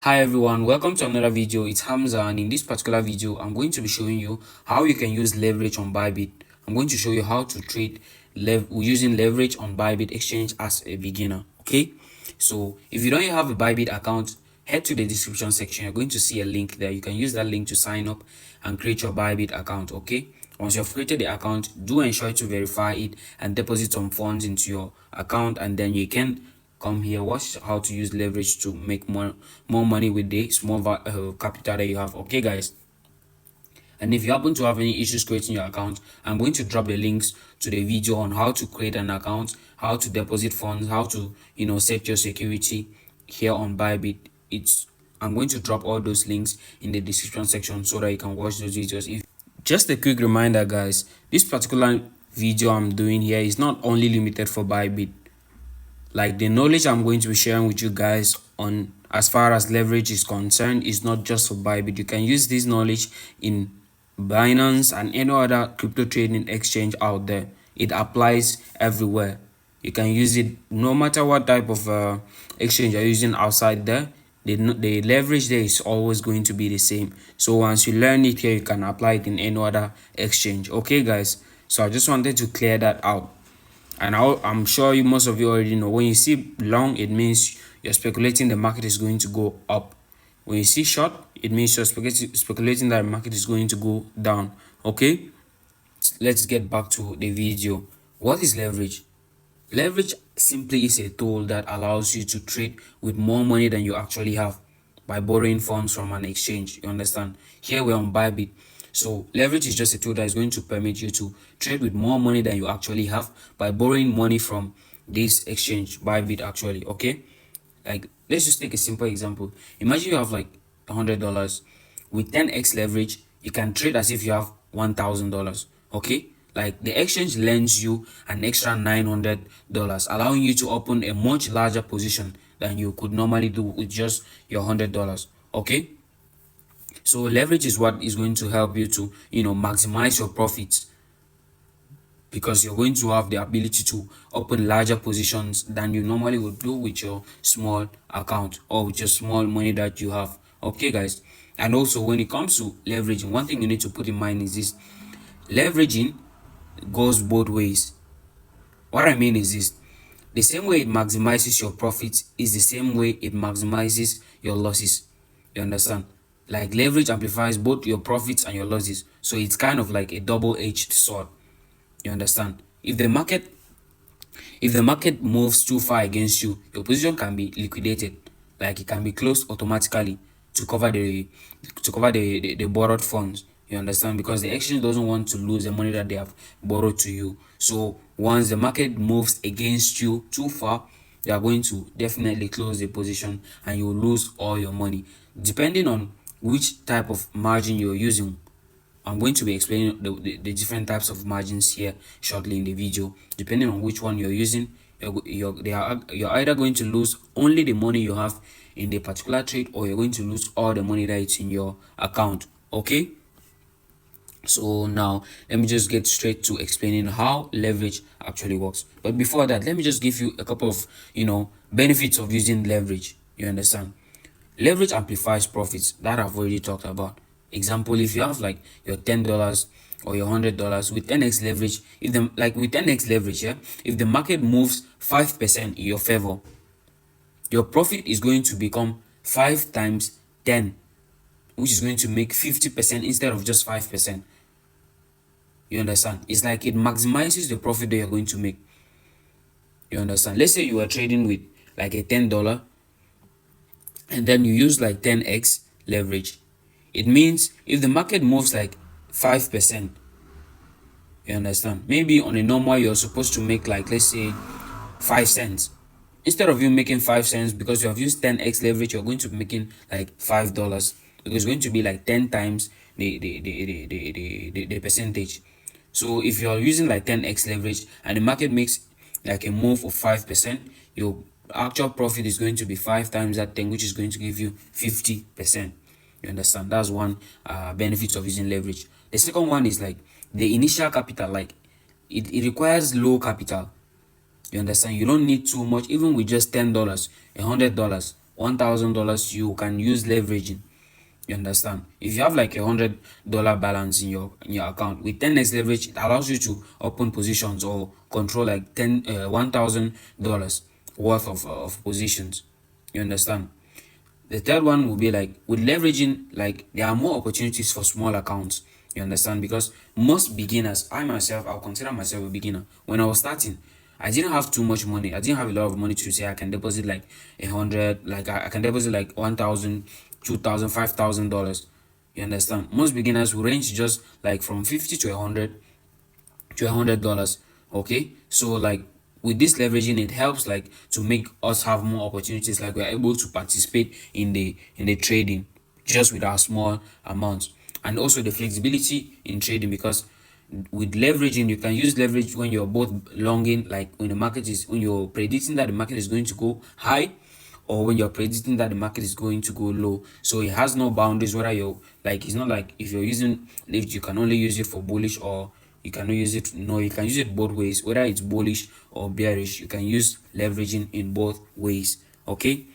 Hi everyone, welcome to another video. It's Hamza, and in this particular video I'm going to be showing you how you can use leverage on Bybit. I'm going to show you how to trade using leverage on Bybit exchange as a beginner. Okay, so if you don't have a Bybit account, head to the description section. You're going to see a link there. You can use that link to sign up and create your Bybit account. Okay, once you've created the account, do ensure to verify it and deposit some funds into your account, and then you can come here, watch how to use leverage to make more money with the small capital that you have. Okay guys, and if you happen to have any issues creating your account, I'm going to drop the links to the video on how to create an account, how to deposit funds, how to set your security here on Bybit. I'm going to drop all those links in the description section so that you can watch those videos. Just a quick reminder guys, this particular video I'm doing here is not only limited for Bybit. Like, the knowledge I'm going to be sharing with you guys on as far as leverage is concerned is not just for Bybit. You can use this knowledge in Binance and any other crypto trading exchange out there. It applies everywhere. You can use it no matter what type of exchange you're using outside there. The leverage there is always going to be the same. So once you learn it here, you can apply it in any other exchange. Okay guys, so I just wanted to clear that out. And I'm sure most of you already know, when you see long, it means you're speculating the market is going to go up. When you see short, it means you're speculating that the market is going to go down. Okay, let's get back to the video. What is leverage? Leverage simply is a tool that allows you to trade with more money than you actually have by borrowing funds from an exchange. You understand? Here we're on Bybit. So leverage is just a tool that is going to permit you to trade with more money than you actually have by borrowing money from this exchange, Bybit actually. Okay, like let's just take a simple example. Imagine you have like $100 with 10x leverage. You can trade as if you have $1,000. Okay, like the exchange lends you an extra $900, allowing you to open a much larger position than you could normally do with just your $100. Okay, so leverage is what is going to help you to maximize your profits, because you're going to have the ability to open larger positions than you normally would do with your small account or with your small money that you have. Okay guys, and also when it comes to leveraging, one thing you need to put in mind is this: leveraging goes both ways. What I mean is this: the same way it maximizes your profits is the same way it maximizes your losses. You understand? Like, leverage amplifies both your profits and your losses, so it's kind of like a double-edged sword. You understand? If the market moves too far against you, your position can be liquidated. Like, it can be closed automatically to cover the borrowed funds. You understand? Because the exchange doesn't want to lose the money that they have borrowed to you. So once the market moves against you too far, they are going to definitely close the position and you will lose all your money. Depending on which type of margin you're using, I'm going to be explaining the different types of margins here shortly in the video. Depending on which one you're using, you're either going to lose only the money you have in the particular trade, or you're going to lose all the money that is in your account. Okay, so now let me just get straight to explaining how leverage actually works. But before that, let me just give you a couple of benefits of using leverage. You understand? Leverage amplifies profits that I've already talked about. Example, if you have like your $10 or your $100 with 10x leverage, with 10x leverage, yeah, if the market moves 5% in your favor, your profit is going to become 5 times 10, which is going to make 50% instead of just 5%. You understand? It's like it maximizes the profit that you're going to make. You understand? Let's say you are trading with like a $10 and then you use like 10x leverage. It means if the market moves like 5%, you understand, maybe on a normal you're supposed to make like, let's say, 5 cents. Instead of you making 5 cents, because you have used 10x leverage, you're going to be making like $5, because it's going to be like 10 times the percentage. So if you're using like 10x leverage and the market makes like a move of 5%, your actual profit is going to be 5 times that thing, which is going to give you 50%. You understand? That's one benefit of using leverage. The second one is like the initial capital. Like, it requires low capital. You understand? You don't need too much. Even with just $10, $100, $1,000, you can use leveraging. You understand? If you have like $100 balance in your account, with 10x leverage, it allows you to open positions or control like $1,000 worth of positions. You understand? The third one will be like with leveraging, like there are more opportunities for small accounts. You understand? Because most beginners, I myself, I'll consider myself a beginner. When I was starting, I didn't have too much money. I didn't have a lot of money to say I can deposit like 100, like I can deposit like 1,000, 2,000, $5,000. You understand? Most beginners will range just like from 50 to 100 to $100. Okay, so like with this leveraging, it helps like to make us have more opportunities, like we're able to participate in the trading just with our small amounts. And also the flexibility in trading, because with leveraging, you can use leverage when you're both longing, like when you're predicting that the market is going to go high, or when you're predicting that the market is going to go low. So it has no boundaries, whether you're like, it's not like if you're using leverage you can only use it for bullish, or you cannot use it. No, you can use it both ways, whether it's bullish or bearish. You can use leveraging in both ways. Okay,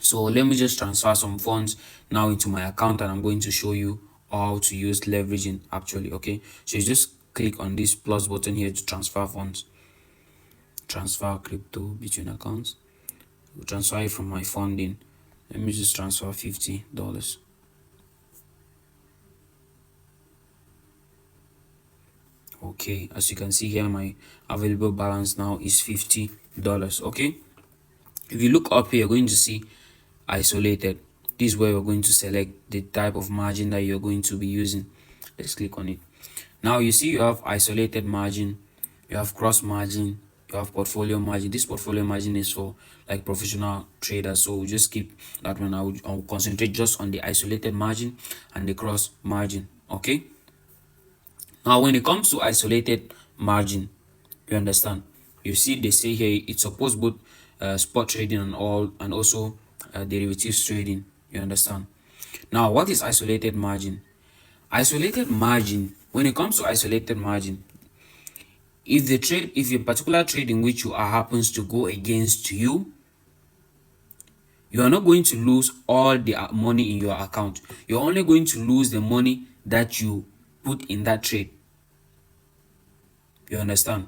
so let me just transfer some funds now into my account, and I'm going to show you how to use leveraging actually. Okay, so you just click on this plus button here to transfer funds, transfer crypto between accounts. We'll transfer it from my funding. Let me just transfer $50. Okay, as you can see here, my available balance now is $50. Okay, if you look up here, you're going to see isolated. This is where you're going to select the type of margin that you're going to be using. Let's click on it. Now you see you have isolated margin, you have cross margin, you have portfolio margin. This portfolio margin is for like professional traders, so we'll just keep that one. I'll concentrate just on the isolated margin and the cross margin. Okay, now when it comes to isolated margin, you understand, you see they say here it supports both spot trading and also derivatives trading. You understand? Now what is isolated margin? Isolated margin, when it comes to isolated margin, if a particular trade in which you are happens to go against you, you are not going to lose all the money in your account. You're only going to lose the money that you put in that trade. You understand?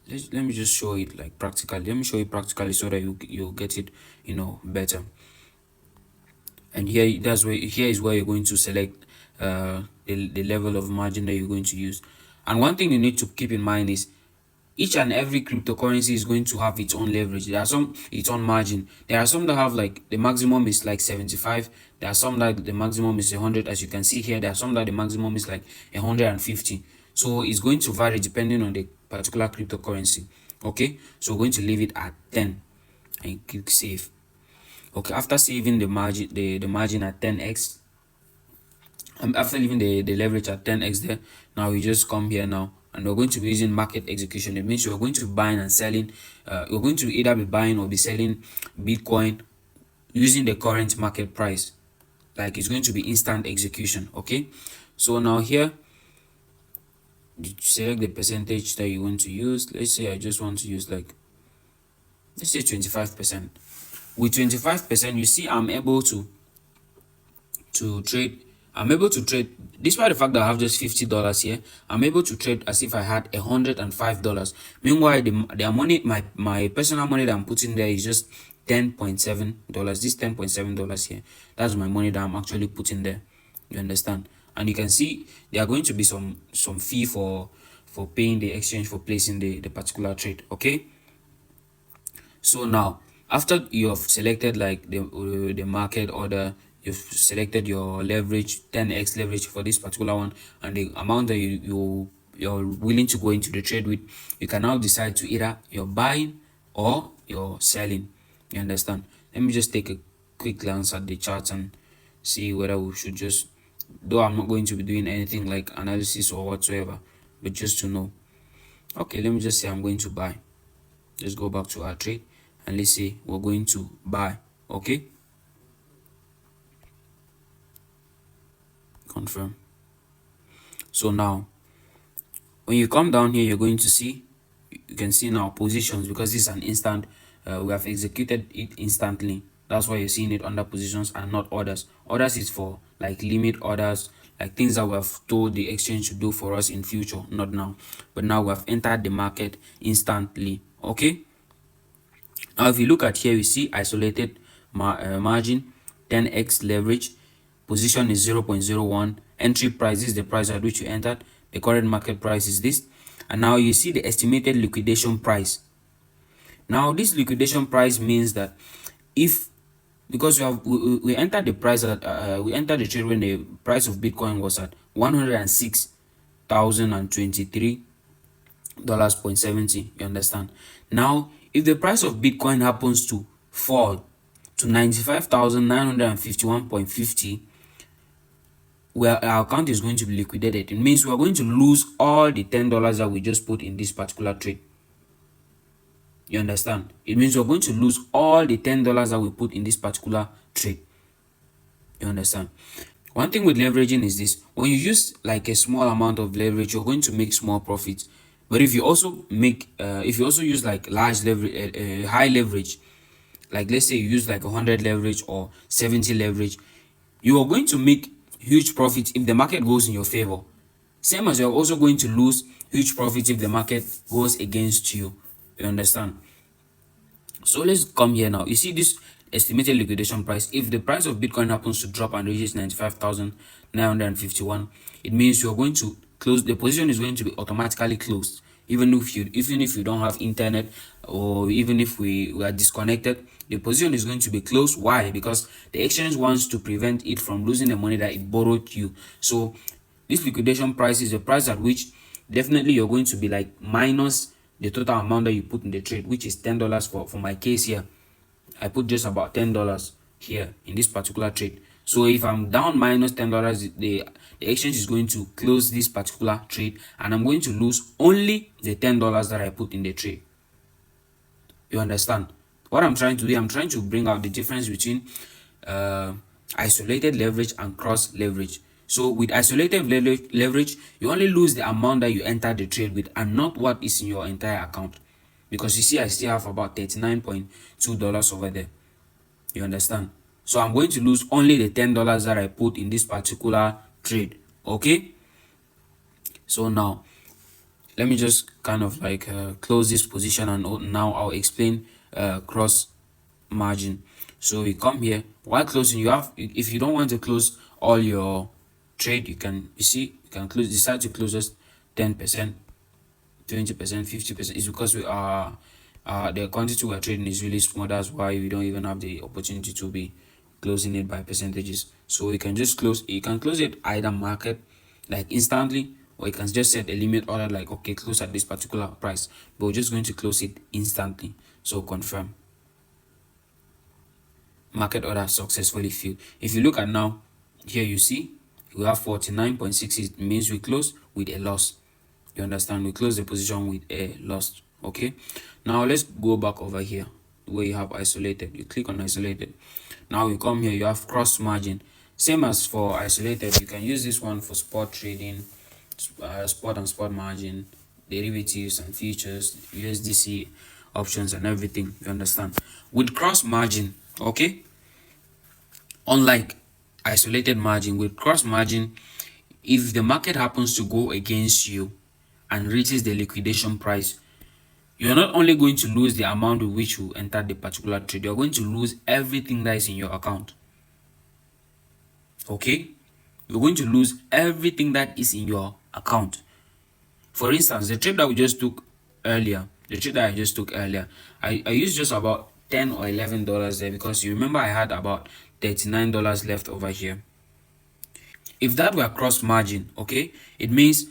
Let me just show it like practically. Let me show you practically so that you get it, better. And here is where you're going to select the level of margin that you're going to use. And one thing you need to keep in mind is each and every cryptocurrency is going to have its own leverage. There are some its own margin. There are some that have like the maximum is like 75. There are some that the maximum is 100. As you can see here, there are some that the maximum is like 150. So it's going to vary depending on the particular cryptocurrency. Okay, so we're going to leave it at 10 and click save. Okay, after saving the margin, the margin at 10x, after leaving the leverage at 10x there, now we just come here now, and we're going to be using market execution. It means we're going to be buying and selling. We're going to either be buying or be selling Bitcoin using the current market price. Like it's going to be instant execution. Okay, so now here you select the percentage that you want to use. Let's say I just want to use like, let's say 25%. With 25%, you see I'm able to trade. I'm able to trade, despite the fact that I have just $50 here, I'm able to trade as if I had $105. Meanwhile, the money, my personal money that I'm putting there is just $10.7. This $10.7 here, that's my money that I'm actually putting there. You understand? And you can see there are going to be some fee for paying the exchange for placing the particular trade. Okay, so now after you have selected like the market order, you've selected your leverage, 10x leverage for this particular one, and the amount that you're willing to go into the trade with, you can now decide to either you're buying or you're selling. You understand? Let me just take a quick glance at the chart and see whether we should just, though I'm not going to be doing anything like analysis or whatsoever, but just to know. Okay, let me just say I'm going to buy. Let's go back to our trade and let's say we're going to buy. Okay, confirm. So now when you come down here, you're going to see, you can see now positions, because this is an instant we have executed it instantly. That's why you're seeing it under positions and not orders. Orders is for like limit orders, like things that we have told the exchange to do for us in future, not now. But now we have entered the market instantly. Okay. Now, if you look at here, we see isolated margin, 10x leverage, position is 0.01, entry price is the price at which you entered, the current market price is this, and now you see the estimated liquidation price. Now, this liquidation price means that if because we entered the price at we entered the trade when the price of Bitcoin was at $106,023.70. You understand? Now, if the price of Bitcoin happens to fall to 95,951.50, well, our account is going to be liquidated. It means we are going to lose all the $10 that we just put in this particular trade. You understand? It means we're going to lose all the $10 that we put in this particular trade. You understand? One thing with leveraging is this: when you use like a small amount of leverage, you're going to make small profits. But if you also use like large leverage, high leverage, like let's say you use like 100 leverage or 70 leverage, you are going to make huge profits if the market goes in your favor. Same as you're also going to lose huge profits if the market goes against you. You understand? So let's come here now. You see this estimated liquidation price. If the price of Bitcoin happens to drop and reaches 95,951, it means you're going to close. The position is going to be automatically closed, even if you don't have internet, or even if we are disconnected. The position is going to be closed. Why? Because the exchange wants to prevent it from losing the money that it borrowed you. So this liquidation price is the price at which definitely you're going to be like minus the total amount that you put in the trade, which is $10. For my case here, I put just about $10 here in this particular trade. So if I'm down minus $10, the exchange is going to close this particular trade, and I'm going to lose only the $10 that I put in the trade. You understand what I'm trying to do? I'm trying to bring out the difference between isolated leverage and cross leverage. So with isolated leverage, you only lose the amount that you entered the trade with, and not what is in your entire account. Because you see, I still have about $39.2 over there. You understand? So I'm going to lose only the $10 that I put in this particular trade. Okay? So now, let me just kind of like close this position, and now I'll explain cross margin. So we come here. While closing, you have, if you don't want to close all your trade, you can decide to close just 10%, 20%, 50%. It's because we are the quantity we are trading is really small. That's why we don't even have the opportunity to be closing it by percentages. So you can just close. You can close it either market, like instantly, or you can just set a limit order, like okay, close at this particular price. But we're just going to close it instantly. So confirm. Market order successfully filled. If you look at now, here you see we have 49.6. It means we close with a loss. You understand? We close the position with a loss. Okay. Now let's go back over here where you have isolated. You click on isolated. Now you come here. You have cross margin. Same as for isolated. You can use this one for spot trading, spot and spot margin, derivatives and futures, USDC options and everything. You understand? With cross margin, okay, unlike isolated margin, with cross margin, if the market happens to go against you and reaches the liquidation price, you're not only going to lose the amount with which you entered the particular trade, you're going to lose everything that is in your account. Okay, you're going to lose everything that is in your account. For instance, the trade that we just took earlier, I used just about $10 or $11 there, because you remember I had about $39 left over here. If that were cross margin, okay, it means,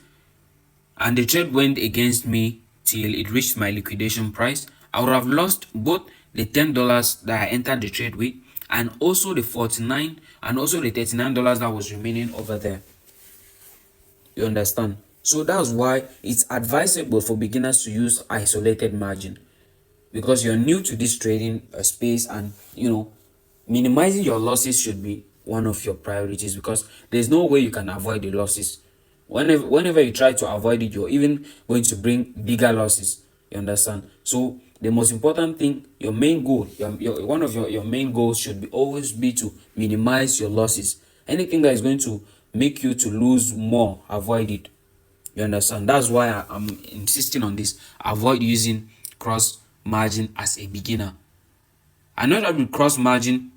and the trade went against me till it reached my liquidation price, I would have lost both the $10 that I entered the trade with, and also the $49 and also the $39 that was remaining over there. You understand? So that's why it's advisable for beginners to use isolated margin, because you're new to this trading space, and minimizing your losses should be one of your priorities, because there's no way you can avoid the losses. Whenever you try to avoid it, you're even going to bring bigger losses. You understand? So The most important thing, your main goal, one of your main goals should be always be to minimize your losses. Anything that is going to make you to lose more, avoid it. You understand? That's why I'm insisting on this. Avoid using cross margin as a beginner. I know that with cross margin,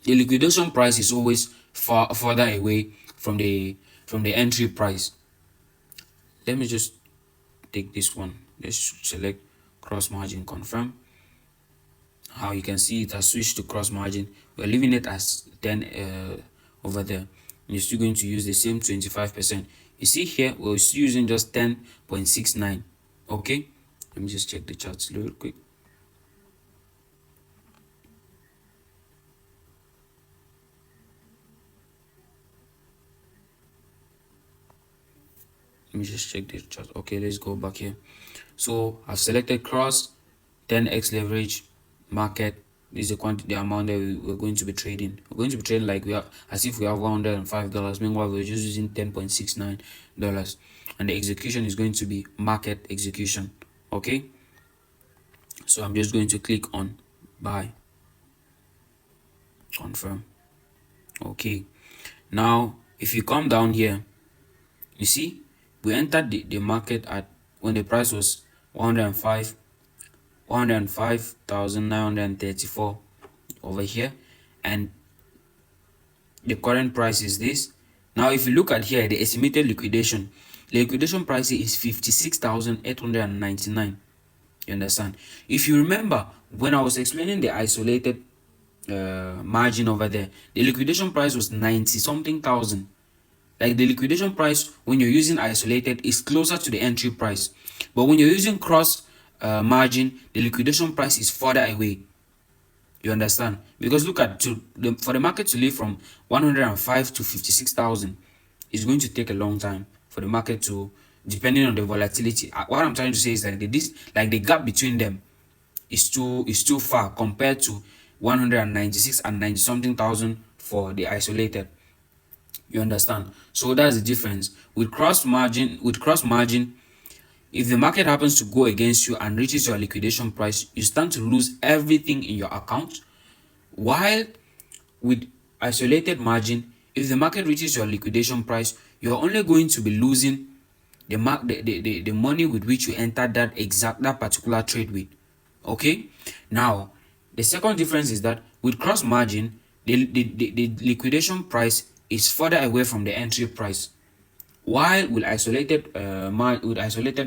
the liquidation price is always further away from the entry price. Let me just take this one. Let's select cross margin, confirm. How you can see it has switched to cross margin. We're leaving it as 10 over there. You're still going to use the same 25%. You see here, we're still using just 10.69. Okay, let me just check the charts real quick. Let me just check the chart. Okay, let's go back here. So I've selected cross 10x leverage market. This is the quantity, the amount that we're going to be trading. We're going to be trading like we are, as if we have $105. Meanwhile, we're just using $10.69, and the execution is going to be market execution. Okay, so I'm just going to click on buy, confirm. Okay, now if you come down here, you see we entered the market at when the price was 105,934 over here, and the current price is this. Now if you look at here, the estimated liquidation, the liquidation price is 56,899. You understand? If you remember when I was explaining the isolated margin over there, the liquidation price was 90 something thousand. Like the liquidation price when you're using isolated is closer to the entry price, but when you're using cross margin, the liquidation price is further away. You understand? Because look at for the market to leave from 105 to 56,000, it's going to take a long time for the market to, depending on the volatility. What I'm trying to say is that the gap between them is too far compared to 196 and 90 something thousand for the isolated. You understand? So that's the difference. With cross margin, if the market happens to go against you and reaches your liquidation price, you stand to lose everything in your account. While with isolated margin, if the market reaches your liquidation price, you're only going to be losing the money with which you entered that particular trade with. Okay, now the second difference is that with cross margin, the liquidation price is further away from the entry price, while with isolated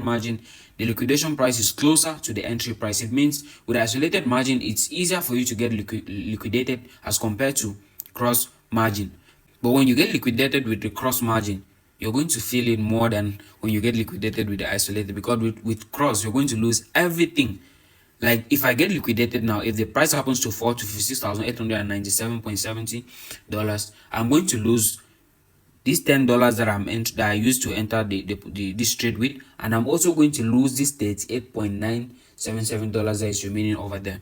margin, the liquidation price is closer to the entry price. It means with isolated margin, it's easier for you to get liquidated as compared to cross margin. But when you get liquidated with the cross margin, you're going to feel it more than when you get liquidated with the isolated, because with cross, you're going to lose everything. Like if I get liquidated now, if the price happens to fall to $56,897.70, I'm going to lose these $10 that I used to enter this trade with, and I'm also going to lose this $38.977 that is remaining over there.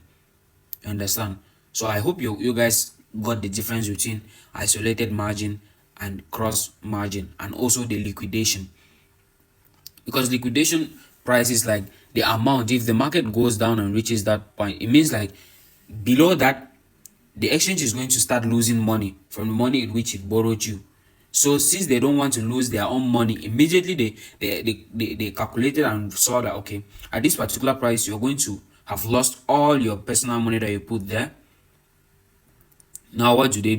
You understand? So I hope you guys got the difference between isolated margin and cross margin, and also the liquidation. Because liquidation price is like the amount, if the market goes down and reaches that point, it means like below that, the exchange is going to start losing money from the money in which it borrowed you. So since they don't want to lose their own money, immediately they calculated and saw that, okay, at this particular price, you're going to have lost all your personal money that you put there. Now what do? They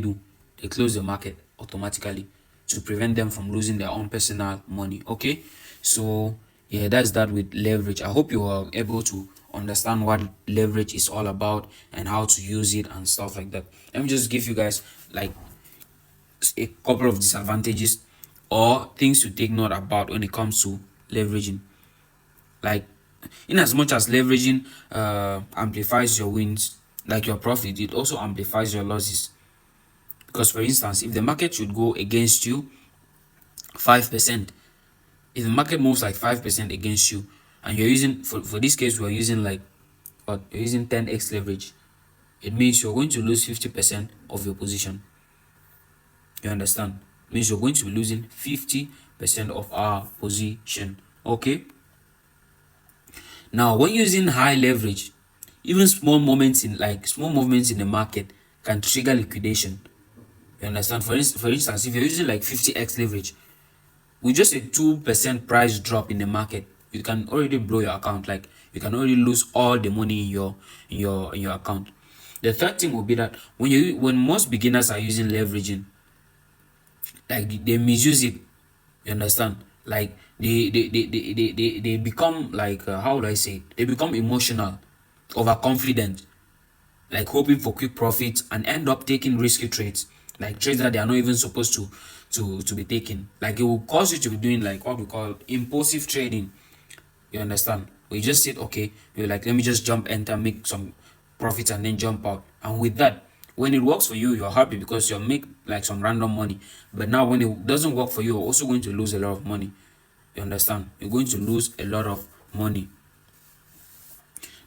close the market automatically to prevent them from losing their own personal money. Okay, so yeah, that's that with leverage. I hope you are able to understand what leverage is all about and how to use it and stuff like that. Let me just give you guys like a couple of disadvantages or things to take note about when it comes to leveraging. Like, in as much as leveraging amplifies your wins, like your profit, it also amplifies your losses. Because for instance, if the market should go against you 5%, if the market moves like 5% against you, and you're using, for this case, we're using like what, you're using 10x leverage, it means you're going to lose 50% of your position. You understand? It means you're going to be losing 50% of our position. Okay, Now, when using high leverage, even small movements in the market can trigger liquidation. You understand? For instance, if you're using like 50x leverage, with just a 2% price drop in the market, you can already blow your account. Like, you can already lose all the money in your account. The third thing will be that when most beginners are using leveraging, like they misuse it. You understand? Like they become like how would I say it? They become emotional, overconfident, like hoping for quick profits, and end up taking risky trades, like trades that they are not even supposed to be taking. Like it will cause you to be doing like what we call impulsive trading. You understand? Where you just said, okay, you're like, let me just jump, enter, make some profits, and then jump out. And with that, when it works for you, you're happy because you'll make like some random money. But now when it doesn't work for you, you're also going to lose a lot of money. You understand? You're going to lose a lot of money.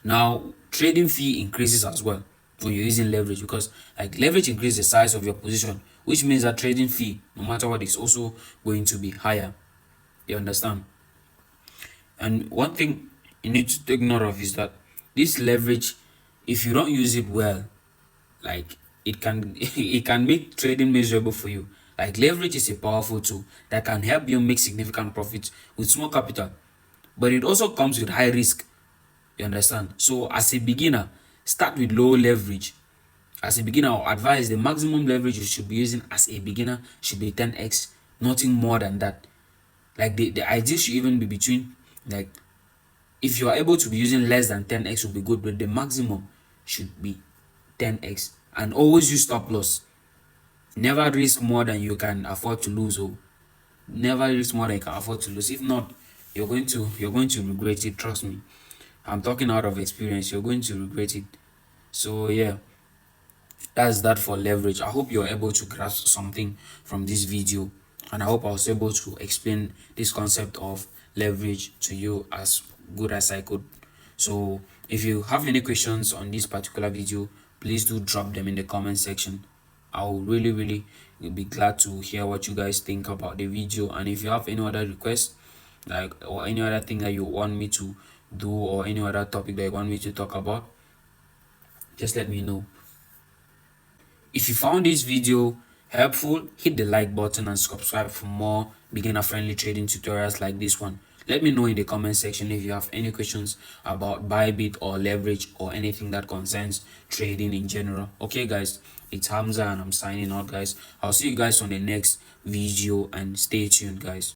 Now, trading fee increases as well when you're using leverage, because like leverage increases the size of your position, which means that trading fee, no matter what, is also going to be higher. You understand? And one thing you need to take note of is that this leverage, if you don't use it well, like it can it can make trading miserable for you. Like leverage is a powerful tool that can help you make significant profits with small capital, but it also comes with high risk. You understand? So as a beginner, start with low leverage. As a beginner, I advise the maximum leverage you should be using as a beginner should be 10x, nothing more than that. Like the idea should even be between, like, if you are able to be using less than 10x will be good, but the maximum should be 10x. And always use stop loss. Never risk more than you can afford to lose. Oh, never risk more than you can afford to lose. If not, you're going to regret it. Trust me. I'm talking out of experience. You're going to regret it. So yeah, that's that for leverage. I hope you're able to grasp something from this video, and I hope I was able to explain this concept of leverage to you as good as I could. So if you have any questions on this particular video, please do drop them in the comment section. I will really be glad to hear what you guys think about the video. And if you have any other requests, like, or any other thing that you want me to do, or any other topic that you want me to talk about, just let me know. If you found this video helpful, hit the like button and subscribe for more beginner friendly trading tutorials like this one. Let me know in the comment section if you have any questions about Bybit or leverage or anything that concerns trading in general. Okay guys, it's Hamza and I'm signing out guys. I'll see you guys on the next video, and stay tuned guys.